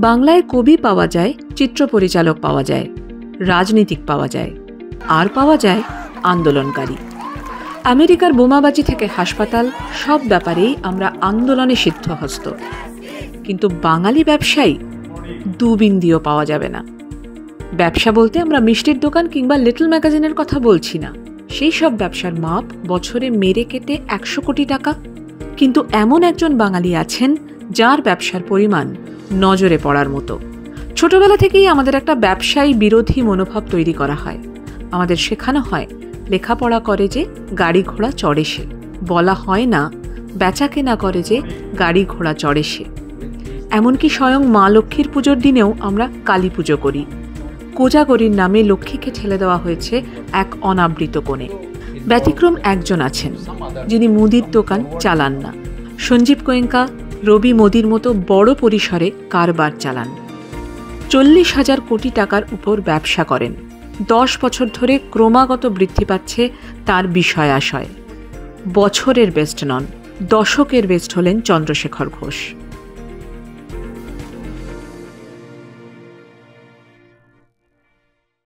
বাংলায় কবি পাওয়া যায়, চিত্র পরিচালক পাওয়া যায়, রাজনীতিক পাওয়া যায়, আর পাওয়া যায় আন্দোলনকারী। আমেরিকার বোমাবাজি থেকে হাসপাতাল, সব ব্যাপারেই আমরা আন্দোলনে সিদ্ধহস্ত। কিন্তু বাঙালি ব্যবসায়ী দুবিন্দিও পাওয়া যাবে না। ব্যবসা বলতে আমরা মিষ্টির দোকান কিংবা লিটল ম্যাগাজিনের কথা বলছি না। সেই সব ব্যবসার মাপ বছরে মেরে কেটে 100 কোটি টাকা। কিন্তু এমন একজন বাঙালি আছেন যার ব্যবসার পরিমাণ নজরে পড়ার মতো। ছোটবেলা থেকেই আমাদের একটা ব্যবসায়ী বিরোধী মনোভাব তৈরি করা হয়। আমাদের শেখানো হয় লেখাপড়া করে যে গাড়ি ঘোড়া চড়ে সে, বলা হয় না বেচা কেনা করে যে গাড়ি ঘোড়া চড়ে সে। এমনকি স্বয়ং মা লক্ষ্মীর পুজোর দিনেও আমরা কালী পুজো করি। কোজাগরীর নামে লক্ষ্মীকে ঠেলে দেওয়া হয়েছে এক অনাবৃত কোণে। ব্যতিক্রম একজন আছেন যিনি মুদির দোকান চালান না। সঞ্জীব গোয়েঙ্কা, রবি মোদির মতো বড় পরিসরে কারবার চালান। 40,000 কোটি টাকার উপর ব্যবসা করেন। 10 বছর ধরে ক্রমাগত বৃদ্ধি পাচ্ছে তার বিষয় আশয়। বছরের বেস্ট নন, দশকের বেস্ট হলেন চন্দ্রশেখর ঘোষ।